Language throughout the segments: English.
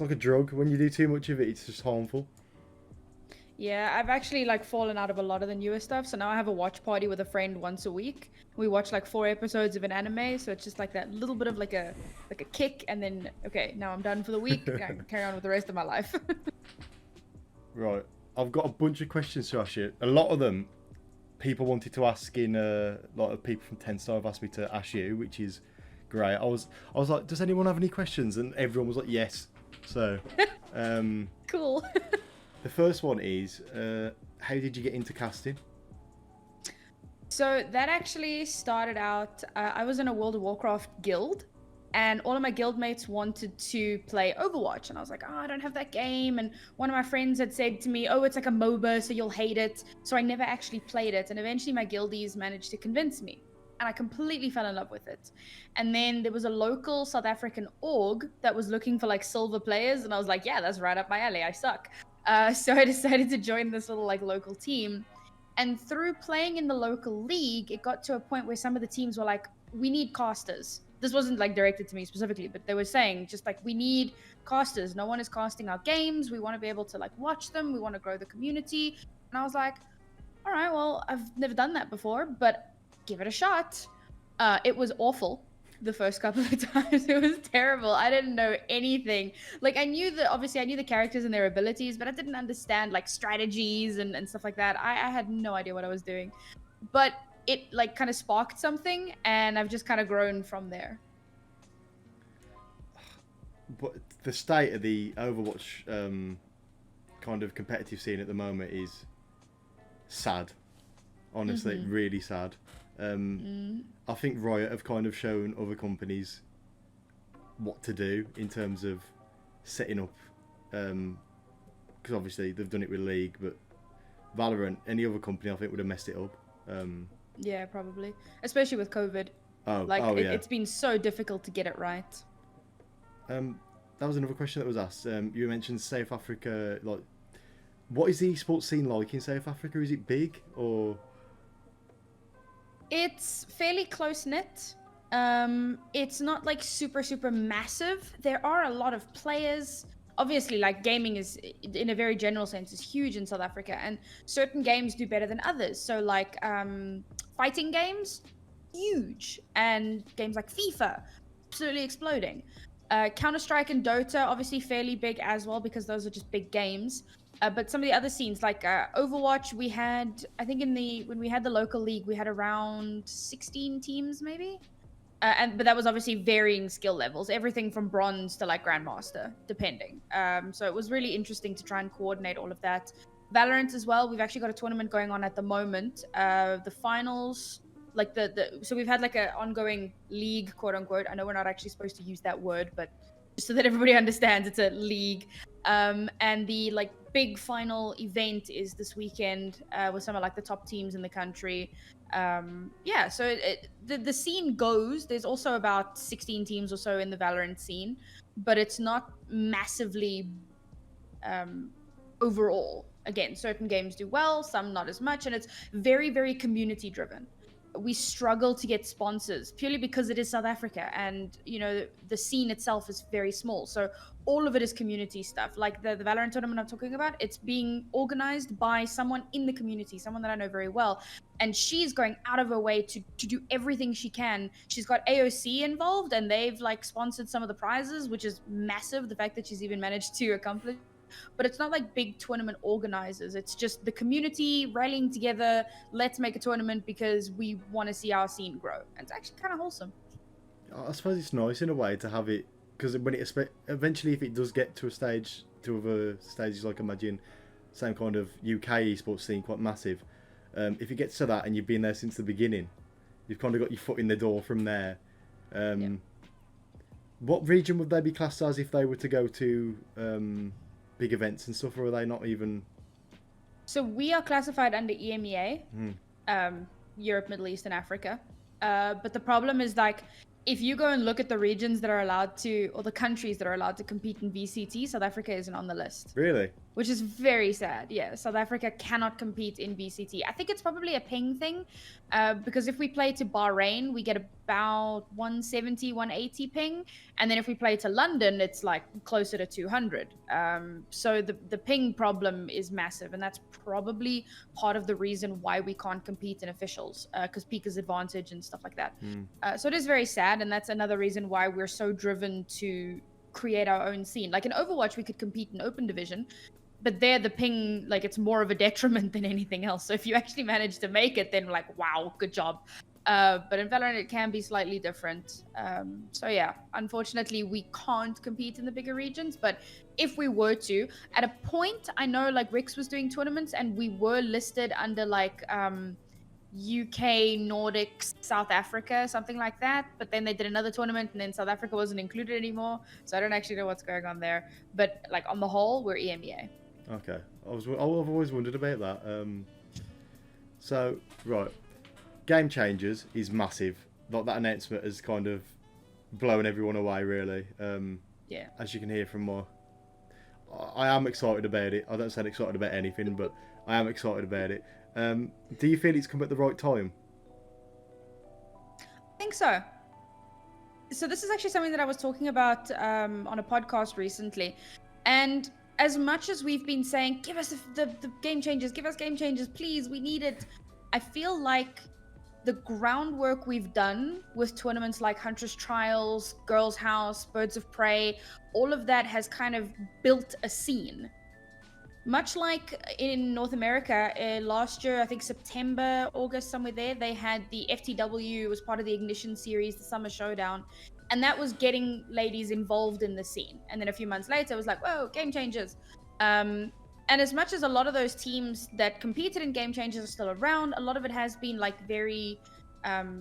like a drug. When you do too much of it, it's just harmful. Yeah, I've actually like fallen out of a lot of the newer stuff. So now I have a watch party with a friend once a week. We watch like 4 episodes of an anime, so it's just like that little bit of like a kick, and then okay, now I'm done for the week. I can carry on with the rest of my life. Right. I've got a bunch of questions to ask you. A lot of them people wanted to ask in a lot of people from TENSTAR have asked me to ask you, which is great. I was like, does anyone have any questions? And everyone was like, yes. So Cool. the first one is how did you get into casting? So that actually started out, I was in a World of Warcraft guild, and all of my guild mates wanted to play Overwatch. And I was like, oh, I don't have that game. And one of my friends had said to me, oh, it's like a MOBA, so you'll hate it. So I never actually played it. And eventually my guildies managed to convince me. And I completely fell in love with it. And then there was a local South African org that was looking for like silver players. And I was like, yeah, that's right up my alley. I suck. So I decided to join this little like local team. And through playing in the local league, it got to a point where some of the teams were like, we need casters. This wasn't like directed to me specifically, but they were saying just like, we need casters. No one is casting our games. We want to be able to like watch them. We want to grow the community. And I was like, all right, well, I've never done that before, but give it a shot. It was awful the first couple of times. It was terrible. I didn't know anything. Like I knew the characters and their abilities, but I didn't understand like strategies and stuff like that. I had no idea what I was doing. But it like kind of sparked something, and I've just kind of grown from there. But the state of the Overwatch kind of competitive scene at the moment is sad. Honestly, really sad. I think Riot have kind of shown other companies what to do in terms of setting up, because obviously they've done it with League, but Valorant, any other company I think would have messed it up. Yeah, probably, especially with COVID. Yeah. It's been so difficult to get it right. That was another question that was asked. You mentioned South Africa. Like, what is the esports scene like in South Africa? Is it big or? It's fairly close knit. It's not like super massive. There are a lot of players. Obviously, like gaming is, in a very general sense, is huge in South Africa, and certain games do better than others. So like fighting games, huge, and games like FIFA, absolutely exploding. Counter-Strike and Dota, obviously fairly big as well, because those are just big games. But some of the other scenes, like Overwatch, we had, I think when we had the local league, we had around 16 teams maybe. But that was obviously varying skill levels, everything from bronze to like grandmaster, depending. So it was really interesting to try and coordinate all of that. Valorant as well. We've actually got a tournament going on at the moment. The finals, like so we've had like an ongoing league, quote unquote. I know we're not actually supposed to use that word, but just so that everybody understands, it's a league. And the like big final event is this weekend with some of like the top teams in the country. Yeah, so the scene goes. There's also about 16 teams or so in the Valorant scene, but it's not massively overall. Again, certain games do well, some not as much, and it's very community driven. We struggle to get sponsors purely because it is South Africa, and you know the scene itself is very small, so all of it is community stuff. Like the Valorant tournament I'm talking about, it's being organized by someone in the community, someone that I know very well, and she's going out of her way to do everything she can. She's got AOC involved, and they've like sponsored some of the prizes, which is massive, the fact that she's even managed to accomplish. But it's not like big tournament organizers. It's just the community rallying together. Let's make a tournament because we want to see our scene grow. And it's actually kind of wholesome. I suppose it's nice in a way to have it, because when it eventually, if it does get to a stage, to other stages, like imagine same kind of UK esports scene, quite massive. If it gets to that and you've been there since the beginning, you've kind of got your foot in the door from there. Yeah. What region would they be classed as if they were to go to big events and stuff, or are they not even? So we are classified under EMEA, Europe, Middle East, and Africa. But the problem is, like, if you go and look at the regions that are allowed to, or the countries that are allowed to compete in VCT, South Africa isn't on the list. Really? which is very sad. Yeah, South Africa cannot compete in VCT. I think it's probably a ping thing, because if we play to Bahrain, we get about 170, 180 ping, and then if we play to London, it's like closer to 200. So the ping problem is massive, and that's probably part of the reason why we can't compete in officials, because Pika's advantage and stuff like that. So it is very sad, and that's another reason why we're so driven to create our own scene. Like in Overwatch, we could compete in open division, but there the ping, like, it's more of a detriment than anything else. So if you actually manage to make it, then like, wow, good job. But in Valorant it can be slightly different. So yeah, unfortunately we can't compete in the bigger regions, but if we were to, at a point, I know like Rix was doing tournaments and we were listed under like UK, Nordics, South Africa, something like that. But then they did another tournament and then South Africa wasn't included anymore. So I don't actually know what's going on there. But like on the whole, we're EMEA. Okay. I've always wondered about that. So, right. Game Changers is massive. Like, that announcement has kind of blown everyone away, really. Yeah. As you can hear from my... I am excited about it. I don't sound excited about anything, but I am excited about it. Do you feel it's come at the right time? I think so. So this is actually something that I was talking about on a podcast recently. And as much as we've been saying, give us the game changers, give us game changers, please, we need it. I feel like the groundwork we've done with tournaments like Huntress Trials, Girls House, Birds of Prey, all of that has kind of built a scene. Much like in North America, last year, I think September, August, somewhere there, they had the FTW, was part of the Ignition series, the Summer Showdown, and that was getting ladies involved in the scene. And then a few months later, it was like, whoa, Game Changers. And as much as a lot of those teams that competed in Game Changers are still around, a lot of it has been like very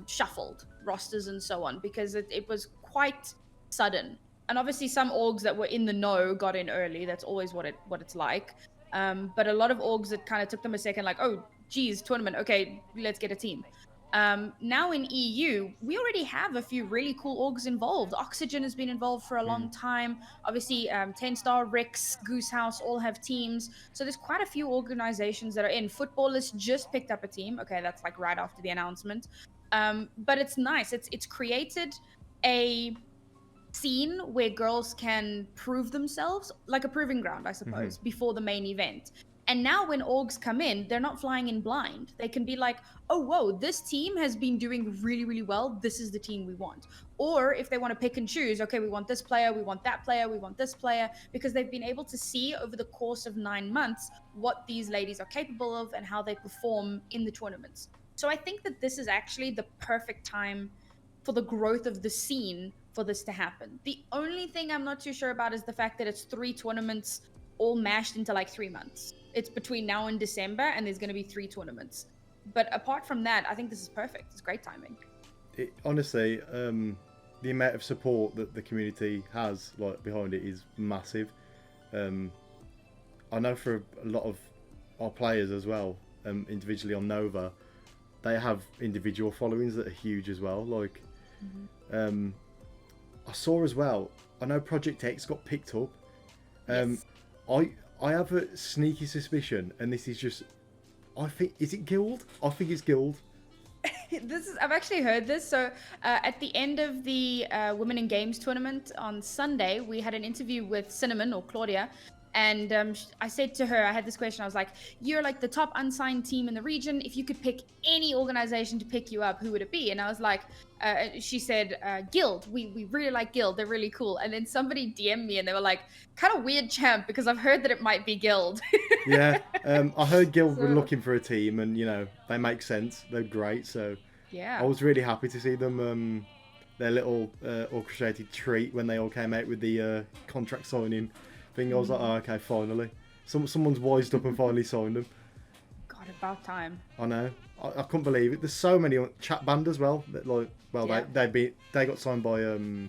shuffled rosters and so on, because it was quite sudden. And obviously some orgs that were in the know got in early. That's always what it's like. But a lot of orgs, it kind of took them a second, like, oh, geez, tournament. Okay, let's get a team. Now in EU, we already have a few really cool orgs involved. Oxygen has been involved for a long time. Obviously, TENSTAR, Rix, Goose House all have teams. So there's quite a few organizations that are in. Footballers just picked up a team. Okay, that's like right after the announcement. But it's nice. It's created a scene where girls can prove themselves, like a proving ground, I suppose, before the main event. And now when orgs come in, they're not flying in blind. They can be like, oh, whoa, this team has been doing really, really well. This is the team we want. Or if they want to pick and choose, okay, we want this player, we want that player, we want this player, because they've been able to see over the course of 9 months what these ladies are capable of and how they perform in the tournaments. So I think that this is actually the perfect time for the growth of the scene for this to happen. The only thing I'm not too sure about is the fact that it's 3 tournaments all mashed into like 3 months. It's between now and December, and there's going to be 3 tournaments. But apart from that, I think this is perfect. It's great timing. Honestly, the amount of support that the community has like behind it is massive. I know for a lot of our players as well, individually on Nova, they have individual followings that are huge as well. Like, I saw as well, I know Project X got picked up. Yes. I have a sneaky suspicion, and this is just, I think, is it Guild? I think it's Guild. I've actually heard this. So at the end of the Women in Games tournament on Sunday, we had an interview with Cinnamon, or Claudia, and I said to her, I had this question, I was like, you're like the top unsigned team in the region. If you could pick any organization to pick you up, who would it be? And I was like, she said, Guild. We really like Guild. They're really cool. And then somebody DM'd me and they were like, kind of weird, champ, because I've heard that it might be Guild. Yeah, I heard Guild were looking for a team, and you know, they make sense. They're great. So yeah, I was really happy to see them, their little orchestrated treat when they all came out with the contract signing thing. I was like, oh, okay, finally. Someone's wised up and finally signed them. God, about time. I know. I couldn't believe it. There's so many on chat band as well. That like, well, yeah. they got signed by were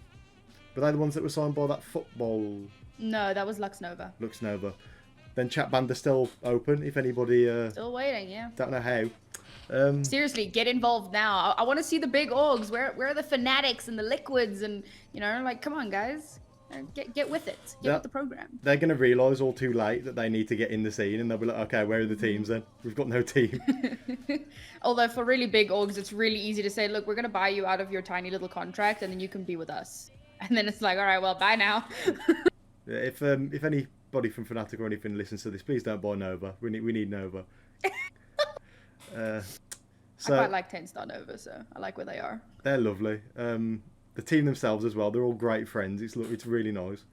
they the ones that were signed by that football? No, that was Lux Nova. Lux Nova. Then chat band are still open if anybody. Still waiting, yeah. Don't know how. Seriously, get involved now. I want to see the big orgs. Where are the Fanatics and the Liquids and, you know, like, come on, guys. get with it. Get with the program. They're going to realise all too late that they need to get in the scene, and they'll be like, okay, where are the teams then? We've got no team. Although for really big orgs, it's really easy to say, look, we're going to buy you out of your tiny little contract, and then you can be with us. And then it's like, all right, well, bye now. Yeah, if anybody from Fnatic or anything listens to this, please don't buy Nova. We need Nova. So, I quite like TENSTAR Nova, so I like where they are. They're lovely. The team themselves as well, they're all great friends. It's really nice.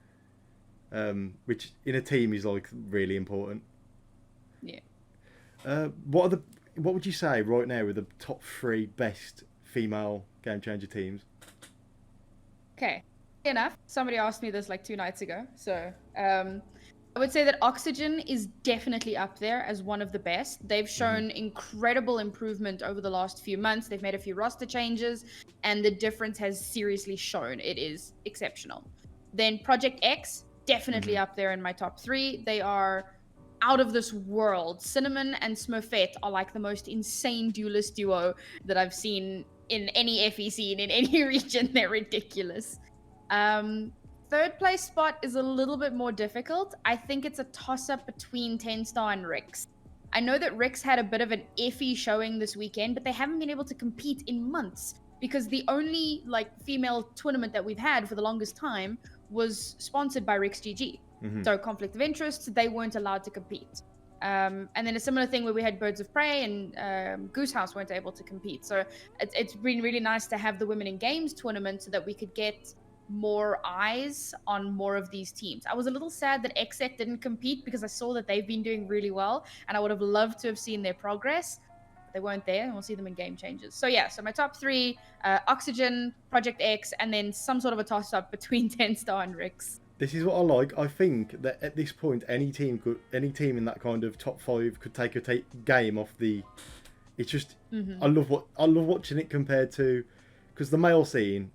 Which in a team is like really important. Yeah. What would you say right now are the top 3 best female game changer teams? Okay. Enough. Somebody asked me this like 2 nights ago. So I would say that Oxygen is definitely up there as one of the best. They've shown incredible improvement over the last few months. They've made a few roster changes, and the difference has seriously shown. It is exceptional. Then Project X, definitely up there in my top 3. They are out of this world. Cinnamon and Smurfette are like the most insane duelist duo that I've seen in any FE scene in any region. They're ridiculous. Third place spot is a little bit more difficult. I think it's a toss-up between TENSTAR and Rix. I know that Rix had a bit of an iffy showing this weekend, but they haven't been able to compete in months because the only female tournament that we've had for the longest time was sponsored by Rix GG. So conflict of interest, they weren't allowed to compete. And then a similar thing where we had Birds of Prey and Goose House weren't able to compete. So it's been really nice to have the Women in Games tournament so that we could get more eyes on more of these teams. I was a little sad that XSET didn't compete because I saw that they've been doing really well and I would have loved to have seen their progress. They weren't there, and we'll see them in game changes. So yeah, so my top 3, Oxygen, Project X, and then some sort of a toss-up between TENSTAR and Rix. This is what I like. I think that at this point, any team in that kind of top 5 could take a game off the. It's just I love watching it compared to, because the male scene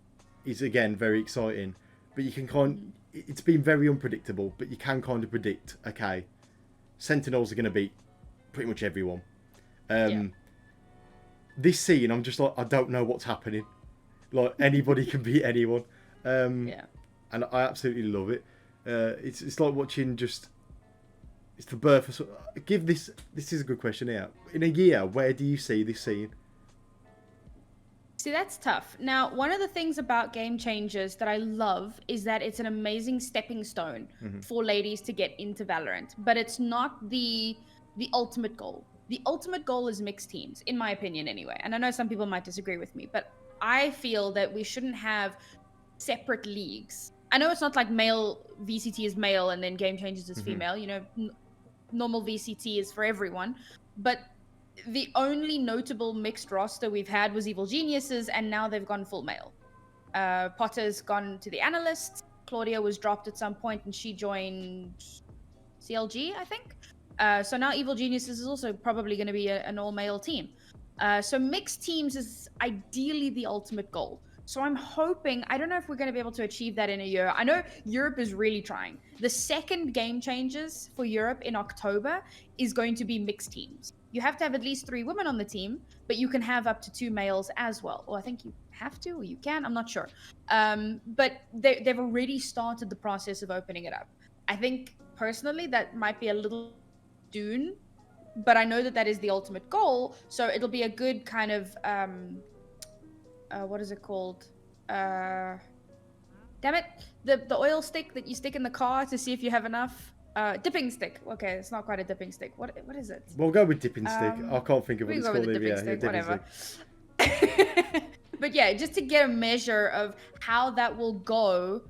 is again very exciting, but you can it's been very unpredictable, but you can kind of predict, okay, Sentinels are going to beat pretty much everyone. This scene, I'm just like, I don't know what's happening. Like, anybody can beat anyone. And I absolutely love it. It's like watching it's the birth of. This is a good question here. In a year, where do you see this scene? See, that's tough. Now, one of the things about Game Changers that I love is that it's an amazing stepping stone for ladies to get into Valorant, but it's not the ultimate goal. The ultimate goal is mixed teams, in my opinion anyway. And I know some people might disagree with me, but I feel that we shouldn't have separate leagues. I know it's not like male VCT is male and then Game Changers is female. You know, normal VCT is for everyone, but the only notable mixed roster we've had was Evil Geniuses, and now they've gone full male. Potter's gone to the Analysts. Claudia was dropped at some point, and she joined CLG, I think. So now Evil Geniuses is also probably going to be an all-male team. So mixed teams is ideally the ultimate goal. So I'm hoping, I don't know if we're going to be able to achieve that in a year. I know Europe is really trying. The second Game Changers for Europe in October is going to be mixed teams. You have to have at least 3 women on the team, but you can have up to 2 males as well. Or I think you have to, or you can, I'm not sure. But they've already started the process of opening it up. I think personally that might be a little soon, but I know that is the ultimate goal. So it'll be a good kind of, what is it called? Damn it. The oil stick that you stick in the car to see if you have enough. Dipping stick. Okay, it's not quite a dipping stick. What is it? We'll go with dipping stick. I can't think of what it's called. Dipping stick, whatever. But yeah, just to get a measure of how that will go,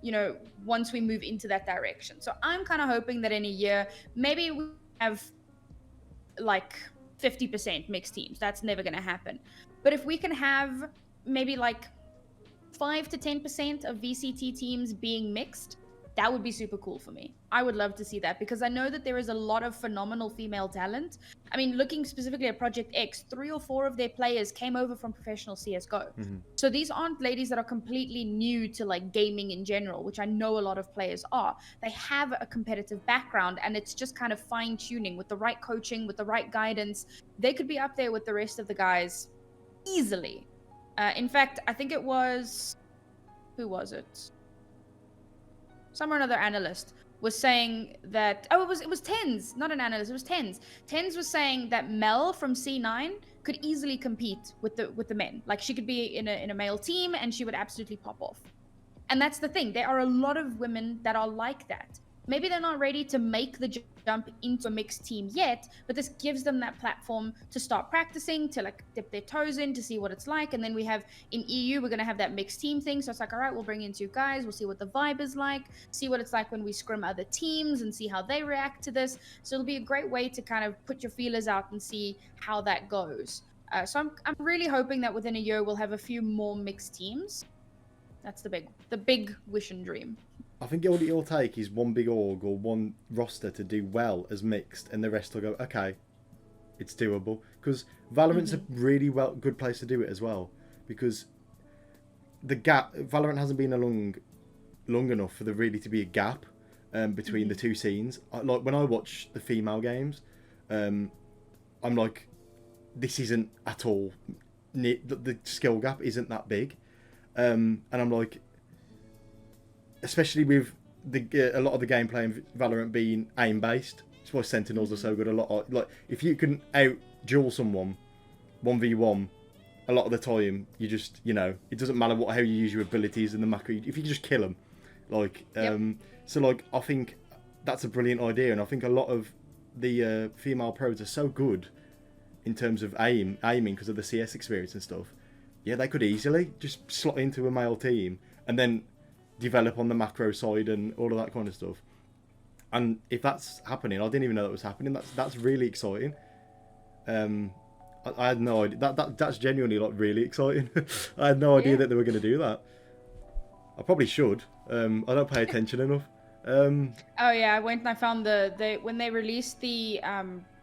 you know, once we move into that direction. So I'm kind of hoping that in a year, maybe we have like 50% mixed teams. That's never going to happen. But if we can have maybe like 5 to 10% of VCT teams being mixed, that would be super cool for me. I would love to see that because I know that there is a lot of phenomenal female talent. I mean, looking specifically at Project X, 3 or 4 of their players came over from professional CSGO. So these aren't ladies that are completely new to like gaming in general, which I know a lot of players are. They have a competitive background and it's just kind of fine tuning with the right coaching, with the right guidance. They could be up there with the rest of the guys easily. In fact, I think it was, who was it? somewhere another analyst was saying that, oh, it was Tens, not an analyst, it was Tens. Tens was saying that Mel from C9 could easily compete with the men. Like, she could be in a male team and she would absolutely pop off. And that's the thing. There are a lot of women that are like that. Maybe they're not ready to make the jump into a mixed team yet, but this gives them that platform to start practicing, to like dip their toes in, to see what it's like. And then we have in EU, we're going to have that mixed team thing. So it's like, all right, we'll bring in 2 guys. We'll see what the vibe is like, see what it's like when we scrim other teams and see how they react to this. So it'll be a great way to kind of put your feelers out and see how that goes. So I'm really hoping that within a year, we'll have a few more mixed teams. That's the big wish and dream. I think all it'll take is one big org or one roster to do well as mixed, and the rest will go, okay, it's doable. Because Valorant's a really good place to do it as well, because the gap, Valorant hasn't been long enough for there really to be a gap between the two scenes. Like when I watch the female games, I'm like, this isn't at all, the skill gap isn't that big. And I'm like, especially with a lot of the gameplay in Valorant being aim based, that's why Sentinels are so good. Like if you can out duel someone 1v1, a lot of the time you just, it doesn't matter how you use your abilities and the macro, if you can just kill them, like so like I think that's a brilliant idea, and I think a lot of the female pros are so good in terms of aiming because of the CS experience and stuff. Yeah, they could easily just slot into a male team and then develop on the macro side and all of that kind of stuff. And if that's happening, I didn't even know that was happening. That's really exciting. I had no idea. That's genuinely like really exciting. I had no idea that they were going to do that. I probably should. I don't pay attention enough. Oh yeah, I went and I found when they released the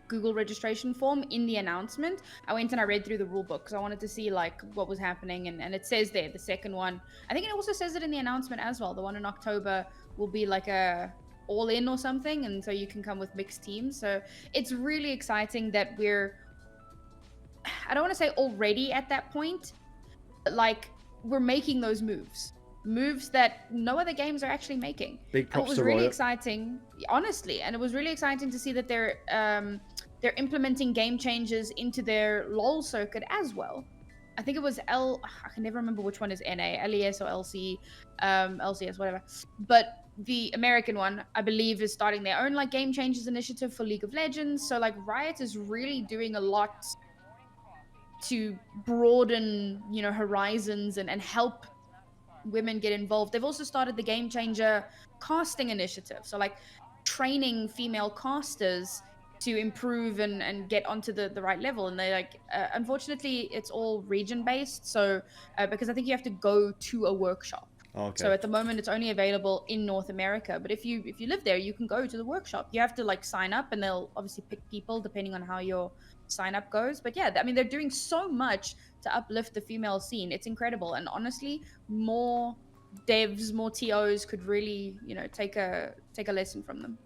Google registration form in the announcement, I went and I read through the rule book because I wanted to see like what was happening, and it says there, the second one, I think it also says it in the announcement as well, the one in October will be like a all in or something, and so you can come with mixed teams. So it's really exciting that I don't want to say already at that point, but like we're making those moves that no other games are actually making. Big props to Riot. It was really exciting, honestly, and it was really exciting to see that they're implementing game changes into their LoL circuit as well. I think it was I can never remember which one is NA, LES or LC, LCS, whatever. But the American one, I believe, is starting their own like game changes initiative for League of Legends. So like Riot is really doing a lot to broaden, horizons and help women get involved. They've also started the Game Changer casting initiative, so like training female casters to improve and get onto the right level. And they like unfortunately it's all region based, so because I think you have to go to a workshop. Okay. So at the moment it's only available in North America, but if you live there, you can go to the workshop. You have to like sign up, and they'll obviously pick people depending on how your sign up goes. But yeah, I mean, they're doing so much to uplift the female scene. It's incredible, and honestly, more devs, more TOs could really, take a lesson from them.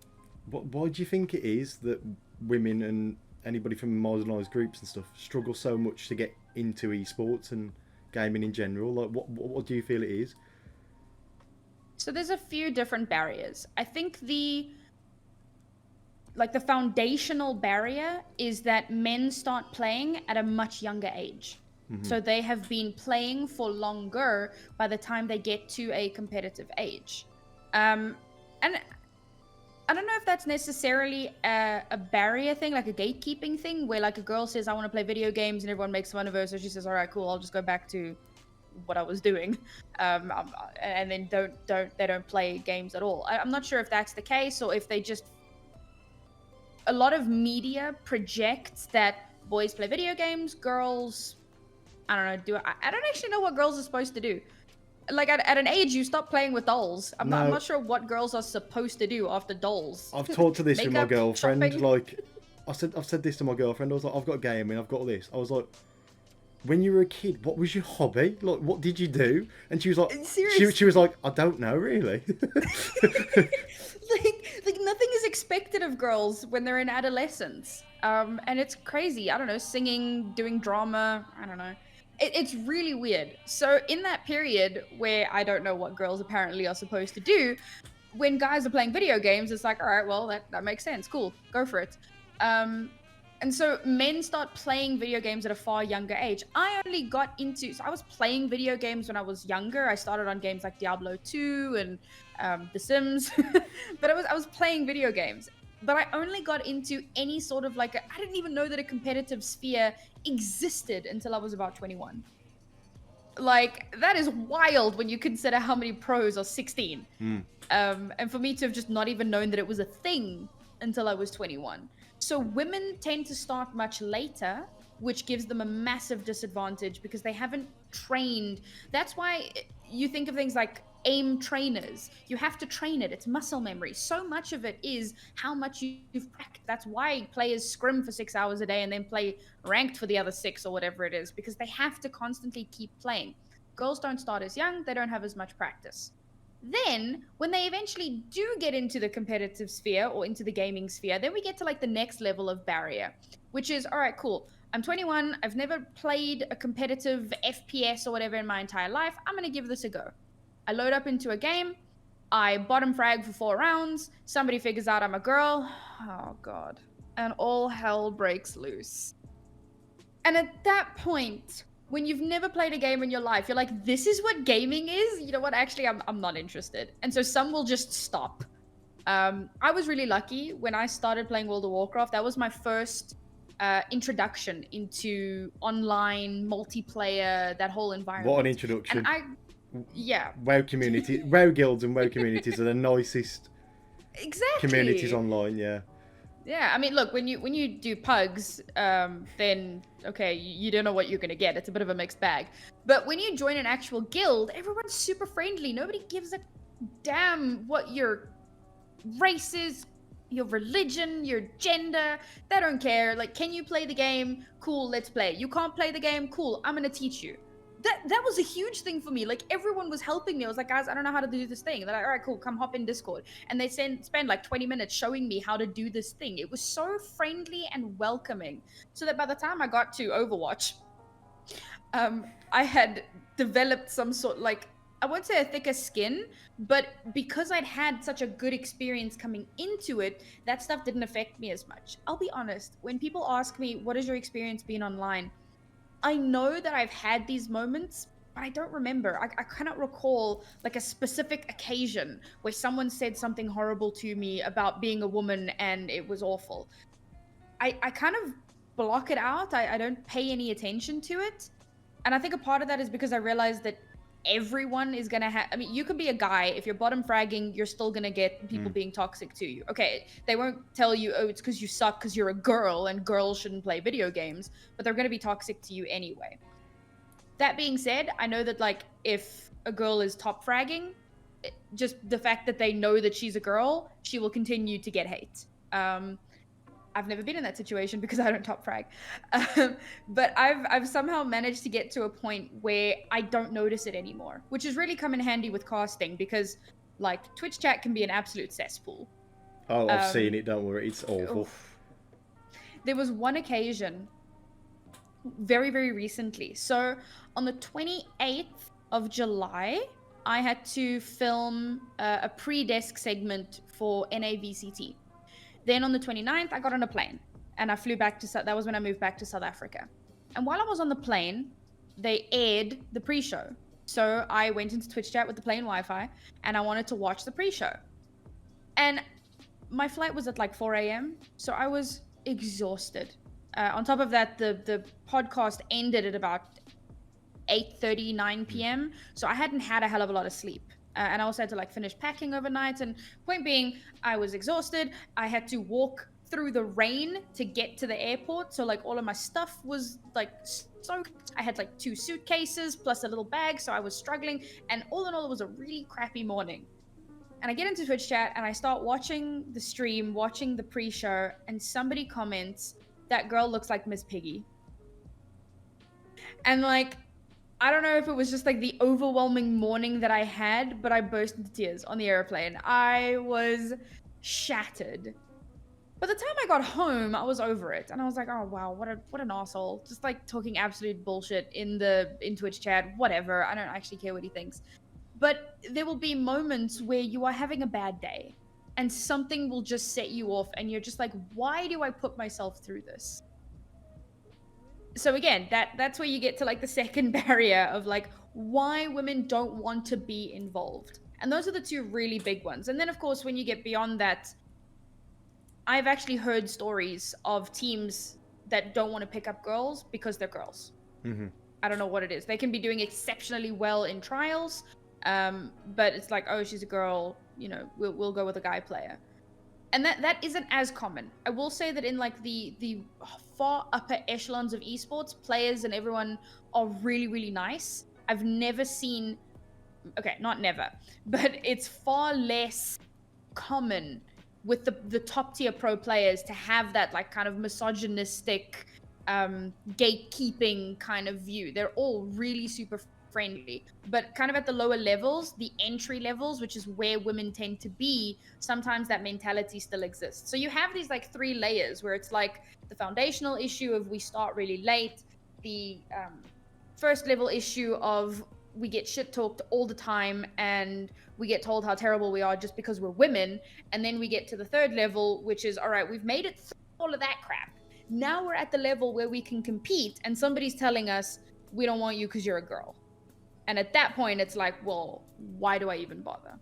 Why do you think it is that women and anybody from marginalised groups and stuff struggle so much to get into esports and gaming in general? Like, what do you feel it is? So there's a few different barriers. I think the foundational barrier is that men start playing at a much younger age. So they have been playing for longer by the time they get to a competitive age. And I don't know if that's necessarily a barrier thing, like a gatekeeping thing, where like a girl says, I want to play video games, and everyone makes fun of her. So she says, all right, cool, I'll just go back to what I was doing. And then they don't play games at all. I'm not sure if that's the case, or if they just, a lot of media projects that boys play video games, girls, I don't know, I don't actually know what girls are supposed to do. Like at an age, you stop playing with dolls. I'm not sure what girls are supposed to do after dolls. I've talked to this with my girlfriend. Shopping. Like, I've said this to my girlfriend. I was like, I've got gaming, I've got this. I was like, when you were a kid, what was your hobby? Like, what did you do? And she was like, she was like, I don't know really. like nothing is expected of girls when they're in adolescence. And it's crazy. I don't know, singing, doing drama. I don't know. It's really weird. So in that period where I don't know what girls apparently are supposed to do, when guys are playing video games, it's like, all right, well, that makes sense. Cool, go for it. And so men start playing video games at a far younger age. I only got into, so I was playing video games when I was younger. I started on games like Diablo 2 and The Sims, but I was playing video games. But I only got into any sort of like, I didn't even know that a competitive sphere existed until I was about 21. Like, that is wild when you consider how many pros are 16. And for me to have just not even known that it was a thing until I was 21. So women tend to start much later, which gives them a massive disadvantage because they haven't trained. That's why you think of things like aim trainers. You have to train it. It's muscle memory. So much of it is how much you've practiced. That's why players scrim for 6 hours a day and then play ranked for the other 6 or whatever it is, because they have to constantly keep playing. Girls don't start as young. They don't have as much practice. Then when they eventually do get into the competitive sphere or into the gaming sphere, then we get to like the next level of barrier, which is, all right, cool. I'm 21. I've never played a competitive FPS or whatever in my entire life. I'm going to give this a go. I load up into a game. I bottom frag for 4 rounds. Somebody figures out I'm a girl. Oh, God. And all hell breaks loose. And at that point, when you've never played a game in your life, you're like, this is what gaming is? You know what? Actually, I'm not interested. And so some will just stop. I was really lucky when I started playing World of Warcraft. That was my first introduction into online multiplayer, that whole environment. What an introduction. And yeah. WoW community, WoW guilds and WoW communities are the nicest communities online, yeah. Yeah, I mean, look, when you do pugs, then okay, you don't know what you're gonna get. It's a bit of a mixed bag. But when you join an actual guild, everyone's super friendly. Nobody gives a damn what your race is, your religion, your gender. They don't care. Like, can you play the game? Cool, let's play. You can't play the game? Cool, I'm gonna teach you. That was a huge thing for me. Like, everyone was helping me. I was like, guys, I don't know how to do this thing. They're like, all right, cool, come hop in Discord. And they spend like 20 minutes showing me how to do this thing. It was so friendly and welcoming. So that by the time I got to Overwatch, I had developed some sort, like, I won't say a thicker skin, but because I'd had such a good experience coming into it, that stuff didn't affect me as much. I'll be honest, when people ask me, what has your experience been online? I know that I've had these moments, but I don't remember. I cannot recall like a specific occasion where someone said something horrible to me about being a woman and it was awful. I kind of block it out. I don't pay any attention to it. And I think a part of that is because I realized that everyone is going to have, I mean, you could be a guy, if you're bottom fragging, you're still going to get people being toxic to you. Okay, they won't tell you, oh, it's because you suck because you're a girl and girls shouldn't play video games, but they're going to be toxic to you anyway. That being said, I know that like if a girl is top fragging, just the fact that they know that she's a girl, she will continue to get hate. I've never been in that situation because I don't top frag. But I've somehow managed to get to a point where I don't notice it anymore, which has really come in handy with casting because like Twitch chat can be an absolute cesspool. Oh, I've seen it, don't worry, it's awful. Oof. There was one occasion very, very recently. So on the 28th of July, I had to film a pre-desk segment for NaVCT. Then on the 29th, I got on a plane and I flew back to, that was when I moved back to South Africa. And while I was on the plane, they aired the pre-show. So I went into Twitch chat with the plane Wi-Fi and I wanted to watch the pre-show. And my flight was at like 4 a.m. So I was exhausted. On top of that, the podcast ended at about 8:30, 9 p.m. So I hadn't had a hell of a lot of sleep. And I also had to like finish packing overnight. And point being, I was exhausted. I had to walk through the rain to get to the airport. So like all of my stuff was like soaked. I had like 2 suitcases plus a little bag. So I was struggling. And all in all, it was a really crappy morning. And I get into Twitch chat and I start watching the stream, watching the pre-show. And somebody comments, that girl looks like Miss Piggy. And like, I don't know if it was just like the overwhelming morning that I had, but I burst into tears on the airplane. I was shattered. By the time I got home, I was over it. And I was like, oh wow, what an asshole. Just like talking absolute bullshit in Twitch chat, whatever. I don't actually care what he thinks. But there will be moments where you are having a bad day and something will just set you off and you're just like, why do I put myself through this? So again, that's where you get to like the second barrier of like why women don't want to be involved. And those are the two really big ones. And then of course, when you get beyond that, I've actually heard stories of teams that don't want to pick up girls because they're girls. Mm-hmm. I don't know what it is. They can be doing exceptionally well in trials, but it's like, oh, she's a girl, you know, we'll go with a guy player. And that isn't as common. I will say that in like the far upper echelons of esports, players and everyone are really, really nice. I've never seen, okay, not never, but it's far less common with the top tier pro players to have that like kind of misogynistic, gatekeeping kind of view. They're all really super friendly, but kind of at the lower levels, the entry levels, which is where women tend to be, sometimes that mentality still exists. So you have these like three layers where it's like the foundational issue of we start really late, the first level issue of we get shit talked all the time and we get told how terrible we are just because we're women, and then we get to the third level, which is, all right, we've made it through all of that crap. Now we're at the level where we can compete and somebody's telling us we don't want you because you're a girl. And at that point, it's like, well, why do I even bother?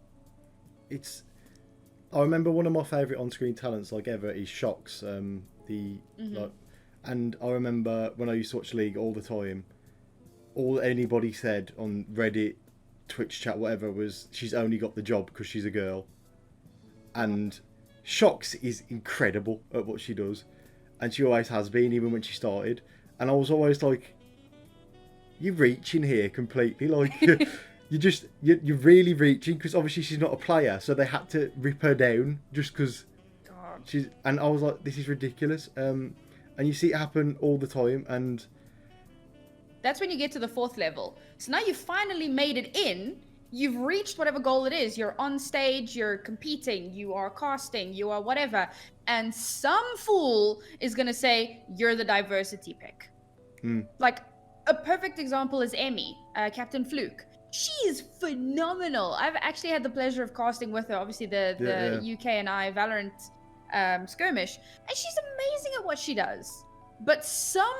I remember one of my favourite on-screen talents like ever is Shocks. And I remember when I used to watch League all the time, all anybody said on Reddit, Twitch chat, whatever, was she's only got the job because she's a girl. And Shocks is incredible at what she does. And she always has been, even when she started. And I was always like, you're reaching here completely, like you're really reaching, because obviously she's not a player, so they had to rip her down just because she's. And I was like, this is ridiculous. And you see it happen all the time, and that's when you get to the fourth level. So now you've finally made it in. You've reached whatever goal it is. You're on stage, you're competing, you are casting, you are whatever, and some fool is gonna say you're the diversity pick. Like, a perfect example is Emmy, Captain Fluke. She is phenomenal. I've actually had the pleasure of casting with her, obviously the UK and I Valorant skirmish, and she's amazing at what she does. But some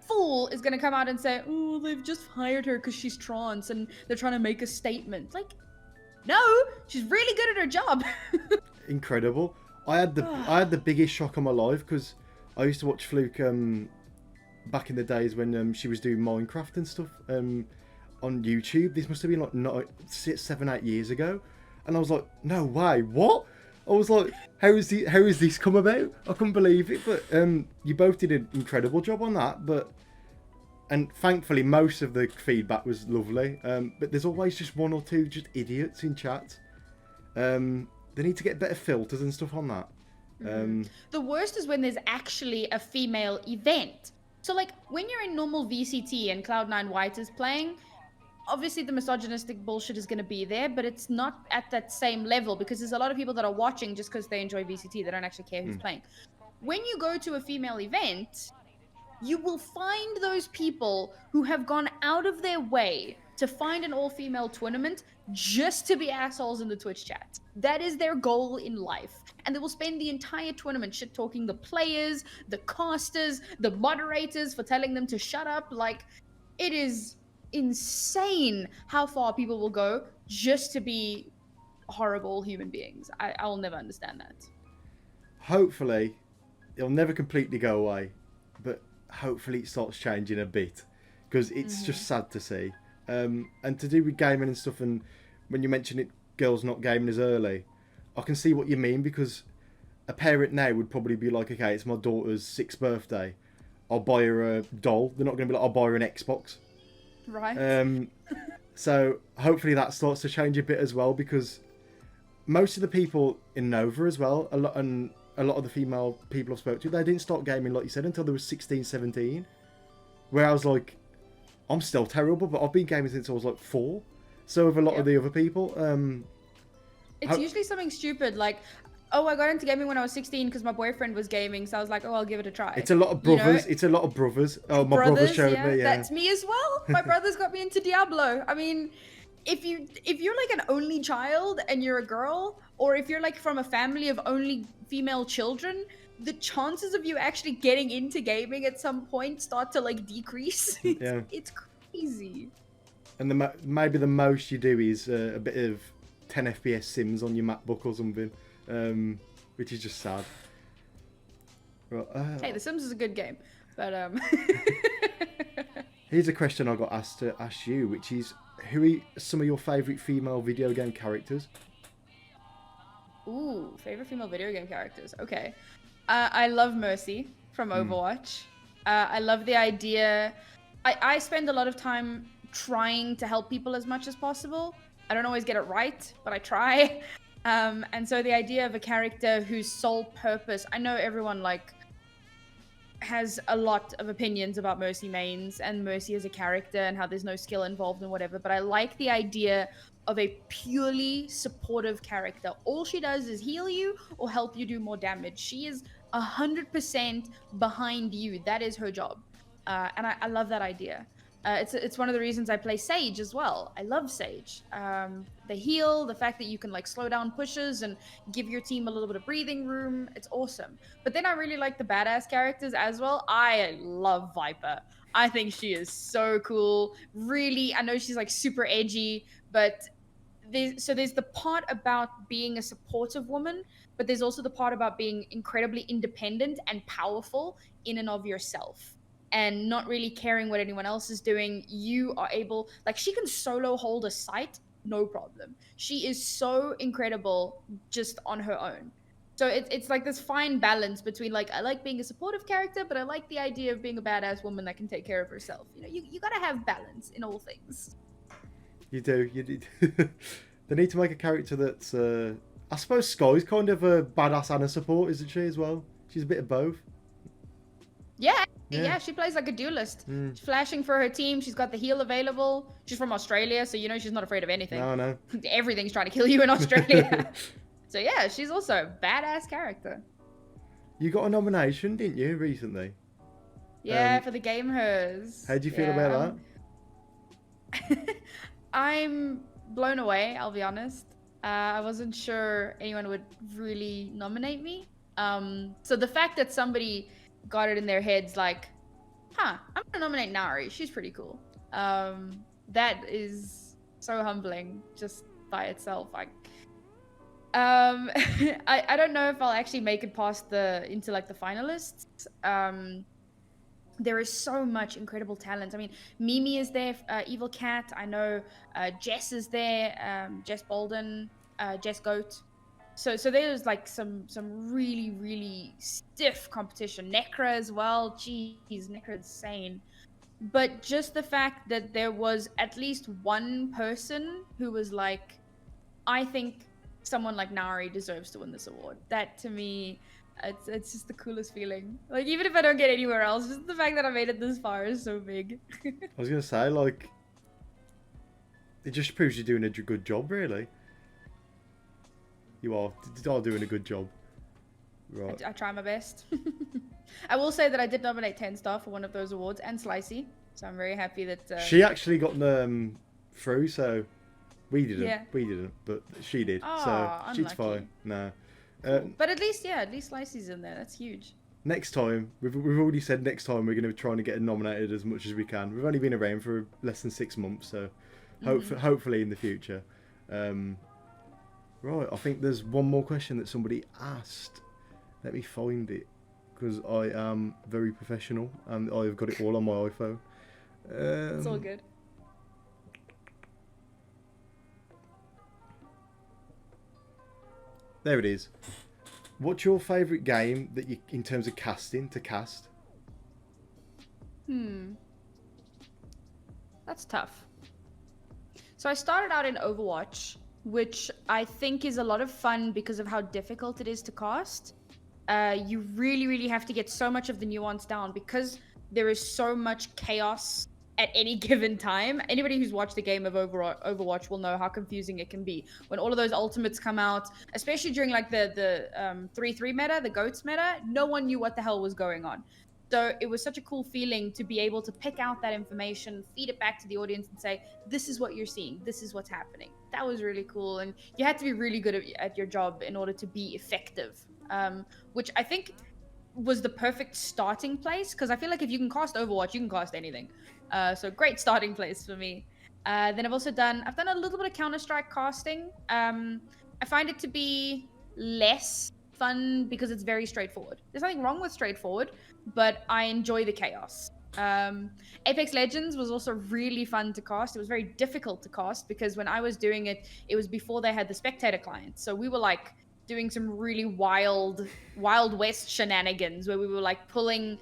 fool is going to come out and say, oh, they've just hired her because she's trans and they're trying to make a statement. Like, no, she's really good at her job. Incredible. I had the biggest shock of my life because I used to watch Fluke back in the days when she was doing Minecraft and stuff on YouTube. This must have been like 7, 8 years ago, and I was like, no way, what? I was like, how is this come about? I couldn't believe it. But you both did an incredible job on that. And thankfully most of the feedback was lovely. But there's always just one or two just idiots in chat. They need to get better filters and stuff on that. The worst is when there's actually a female event. So like when you're in normal VCT and Cloud9 White is playing, obviously the misogynistic bullshit is going to be there, but it's not at that same level because there's a lot of people that are watching just because they enjoy VCT. They don't actually care who's playing. When you go to a female event, you will find those people who have gone out of their way to find an all-female tournament just to be assholes in the Twitch chat. That is their goal in life. And they will spend the entire tournament shit-talking the players, the casters, the moderators for telling them to shut up. Like, it is insane how far people will go just to be horrible human beings. I'll never understand that. Hopefully, it'll never completely go away, but hopefully it starts changing a bit because it's just sad to see. And to do with gaming and stuff, and when you mention it, girls not gaming as early, I can see what you mean, because a parent now would probably be like, okay, it's my daughter's 6th birthday, I'll buy her a doll. They're not going to be like, I'll buy her an Xbox. Right. So hopefully that starts to change a bit as well, because most of the people in Nova as well, a lot of the female people I've spoken to, they didn't start gaming, like you said, until they were 16, 17. Where I was like, I'm still terrible, but I've been gaming since I was like 4. So have a lot of the other people. It's usually something stupid like, oh, I got into gaming when I was 16 because my boyfriend was gaming, so I was like, oh, I'll give it a try. It's a lot of brothers. You know? It's a lot of brothers. Oh, my brother showed me. Yeah, that's me as well. My brother's got me into Diablo. I mean, if you're like an only child and you're a girl, or if you're like from a family of only female children, the chances of you actually getting into gaming at some point start to like decrease. Yeah. It's crazy. And maybe the most you do is a bit of 10 FPS Sims on your MacBook or something, which is just sad. Right, Hey, The Sims is a good game, but here's a question I got asked to ask you, which is, who are some of your favourite female video game characters? Ooh, favorite female video game characters. Okay. I love Mercy from Overwatch. I love the idea. I spend a lot of time trying to help people as much as possible. I don't always get it right, but I try. And so the idea of a character whose sole purpose, I know everyone like has a lot of opinions about Mercy mains and Mercy as a character and how there's no skill involved and whatever, but I like the idea of a purely supportive character. All she does is heal you or help you do more damage. She is 100% behind you. That is her job. And I love that idea. It's one of the reasons I play Sage as well. I love Sage. The heal, the fact that you can like slow down pushes and give your team a little bit of breathing room. It's awesome. But then I really like the badass characters as well. I love Viper. I think she is so cool. Really, I know she's like super edgy, but there's the part about being a supportive woman, but there's also the part about being incredibly independent and powerful in and of yourself. And not really caring what anyone else is doing. You are able, like, she can solo hold a site, no problem. She is so incredible just on her own. So it's like this fine balance between, like, I like being a supportive character, but I like the idea of being a badass woman that can take care of herself. You know, you gotta have balance in all things. You do. They need to make a character that's, I suppose Sky's kind of a badass and a support, isn't she, as well? She's a bit of both. Yeah, she plays like a duelist. She's flashing for her team. She's got the heal available. She's from Australia, so you know she's not afraid of anything. No. Everything's trying to kill you in Australia. So yeah, she's also a badass character. You got a nomination, didn't you, recently? Yeah, for the Game Hers. How do you feel about that? I'm blown away, I'll be honest. I wasn't sure anyone would really nominate me. So the fact that somebody got it in their heads like, I'm gonna nominate Naori, she's pretty cool. That is so humbling just by itself. I don't know if I'll actually make it past into like the finalists. There is so much incredible talent. I mean, Mimi is there, Evil Cat. I know Jess is there, Jess Bolden, Jess Goat. So there's like some really, really stiff competition. Necra as well. Jeez, Necra insane. But just the fact that there was at least one person who was like, I think someone like Naori deserves to win this award. That to me, it's just the coolest feeling. Like, even if I don't get anywhere else, just the fact that I made it this far is so big. I was going to say, like, it just proves you're doing a good job, really. You are doing a good job. Right. I try my best. I will say that I did nominate TENSTAR for one of those awards, and Slicey. So I'm very happy that... She actually got them through, so we didn't. Yeah. We didn't, but she did. Oh, so she's unlucky. fine. No. Cool. But at least Slicey's in there. That's huge. Next time, we've already said next time we're going to be trying to get nominated as much as we can. We've only been around for less than 6 months, so hopefully in the future. Right, I think there's one more question that somebody asked. Let me find it, because I am very professional and I've got it all on my iPhone. It's all good. There it is. What's your favourite game that you, in terms of casting, to cast? That's tough. So I started out in Overwatch, which I think is a lot of fun because of how difficult it is to cast. You really, really have to get so much of the nuance down because there is so much chaos at any given time. Anybody who's watched the game of Overwatch will know how confusing it can be. When all of those ultimates come out, especially during like the 3-3 meta, the GOATS meta, no one knew what the hell was going on. So it was such a cool feeling to be able to pick out that information, feed it back to the audience and say, this is what you're seeing, this is what's happening. That was really cool. And you had to be really good at your job in order to be effective, which I think was the perfect starting place, because I feel like if you can cast Overwatch, you can cast anything. So great starting place for me. Then I've done a little bit of Counter-Strike casting. I find it to be less fun because it's very straightforward. There's nothing wrong with straightforward, but I enjoy the chaos. Apex Legends was also really fun to cast. It was very difficult to cast because when I was doing it, it was before they had the spectator client. So we were like doing some really wild west shenanigans where we were like pulling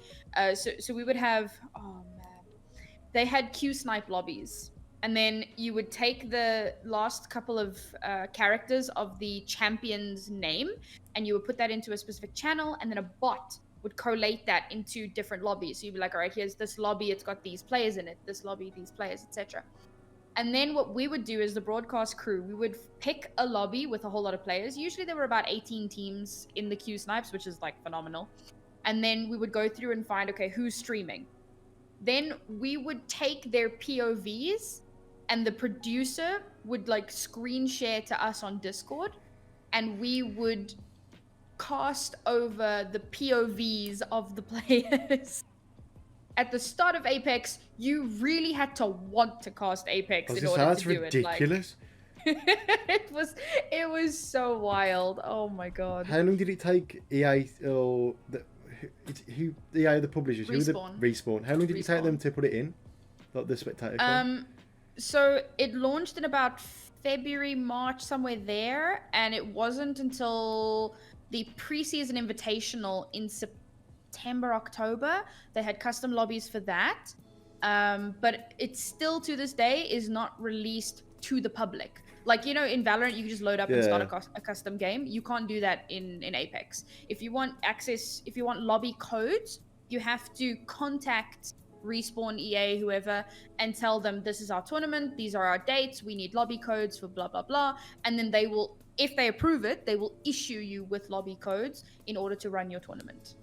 so we would have, oh man, they had Q snipe lobbies, and then you would take the last couple of characters of the champion's name and you would put that into a specific channel, and then a bot would collate that into different lobbies. So you'd be like, all right, here's this lobby, it's got these players in it, this lobby, these players, etc. And then what we would do as the broadcast crew, we would pick a lobby with a whole lot of players. Usually there were about 18 teams in the Q snipes, which is like phenomenal. And then we would go through and find, okay, who's streaming? Then we would take their POVs and the producer would like screen share to us on Discord, and we would cast over the POVs of the players. At the start of Apex, you really had to want to cast Apex in order to do it. That's ridiculous. It was so wild. Oh my god. How long did it take EA or EA, the publishers, Respawn? How long did it take them to put it in, like the spectator? So it launched in about February, March, somewhere there, and it wasn't until the preseason invitational in September, October, they had custom lobbies for that. But it still to this day is not released to the public. Like, you know, in Valorant, you can just load up and start a custom game. You can't do that in Apex. If you want access, if you want lobby codes, you have to contact Respawn, EA, whoever, and tell them this is our tournament, these are our dates, we need lobby codes for blah, blah, blah. And then they will, if they approve it, they will issue you with lobby codes in order to run your tournament.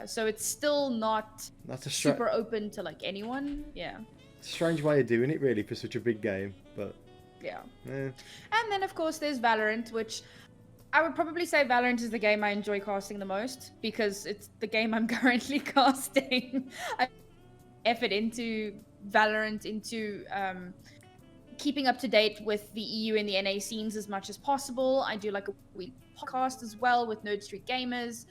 So it's still not super open to like anyone. Yeah. Strange way of doing it, really, for such a big game, but yeah. And then of course there's Valorant, which I would probably say Valorant is the game I enjoy casting the most because it's the game I'm currently casting. I effort into Valorant, into keeping up to date with the EU and the NA scenes as much as possible. I do like a weekly podcast as well with Nerd Street Gamers.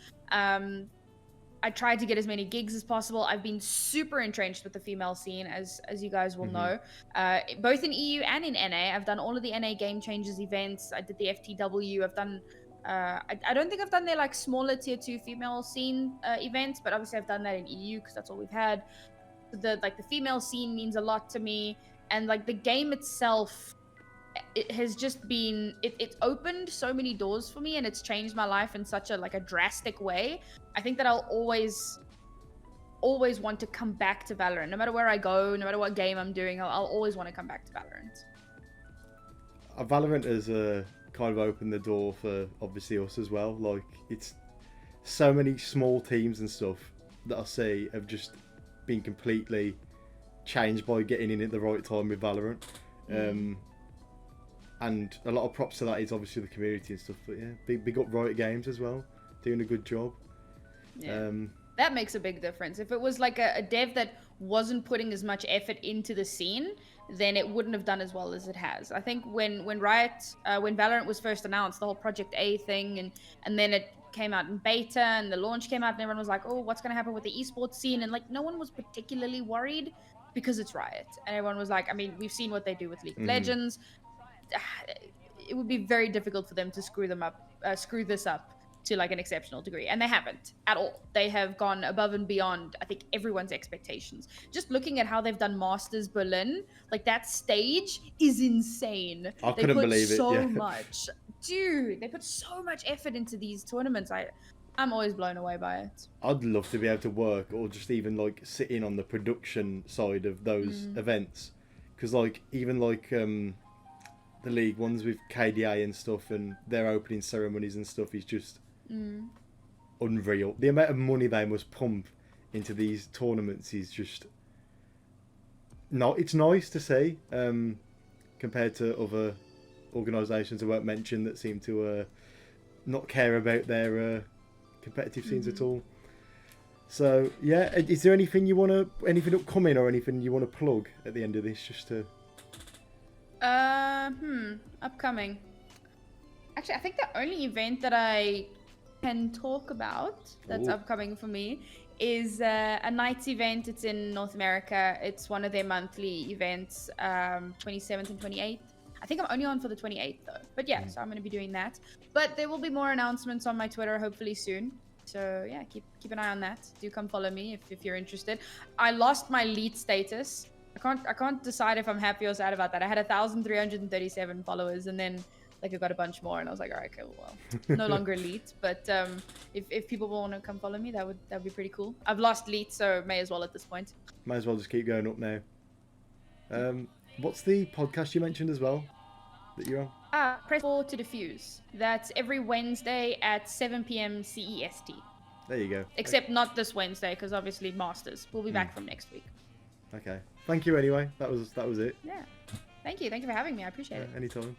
I try to get as many gigs as possible. I've been super entrenched with the female scene, as you guys will know, both in EU and in NA. I've done all of the NA Game Changers events. I did the FTW. I've done, I don't think I've done their like smaller tier 2 female scene events, but obviously I've done that in EU because that's all we've had. The female scene means a lot to me, and like the game itself, it has just been, it's opened so many doors for me, and it's changed my life in such a drastic way. I think that I'll always want to come back to Valorant. No matter where I go, no matter what game I'm doing, I'll always want to come back to Valorant. Valorant has kind of opened the door for obviously us as well. Like, it's so many small teams and stuff that I see have just been completely changed by getting in at the right time with Valorant. And a lot of props to that is obviously the community and stuff, but yeah, big up Riot Games as well, doing a good job. Yeah, that makes a big difference. If it was like a dev that wasn't putting as much effort into the scene, then it wouldn't have done as well as it has. I think when Valorant was first announced, the whole Project A thing, and then it came out in beta and the launch came out and everyone was like, oh, what's going to happen with the esports scene? And like, no one was particularly worried because it's Riot. And everyone was like, I mean, we've seen what they do with League of Legends. It would be very difficult for them to screw this up to like an exceptional degree, and they haven't at all. They have gone above and beyond, I think, everyone's expectations. Just looking at how they've done Masters Berlin, like that stage is insane. I couldn't believe it. So much, dude. They put so much effort into these tournaments. I'm always blown away by it. I'd love to be able to work or just even like sit in on the production side of those events, because like even like the league ones with KDA and stuff and their opening ceremonies and stuff is just unreal. The amount of money they must pump into these tournaments is just no. It's nice to see compared to other organisations I won't mention that seem to not care about their competitive scenes at all. So yeah, is there anything anything upcoming or anything you want to plug at the end of this, just to? Upcoming. Actually, I think the only event that I can talk about that's upcoming for me is a night's event. It's in North America. It's one of their monthly events, 27th and 28th. I think I'm only on for the 28th though. But yeah, so I'm going to be doing that. But there will be more announcements on my Twitter hopefully soon. So yeah, keep an eye on that. Do come follow me if you're interested. I lost my elite status. I can't decide if I'm happy or sad about that. I had 1,337 followers, and then like I got a bunch more, and I was like, all right, cool, well, no longer elite. But if people want to come follow me, that would be pretty cool. I've lost elite, so may as well at this point. Might as well just keep going up now. What's the podcast you mentioned as well that you're on? Press 4 to diffuse. That's every Wednesday at 7 p.m. CEST. There you go. Except not this Wednesday, because obviously Masters. We'll be back from next week. Okay. Thank you anyway. That was it. Yeah. Thank you for having me. I appreciate it. Anytime.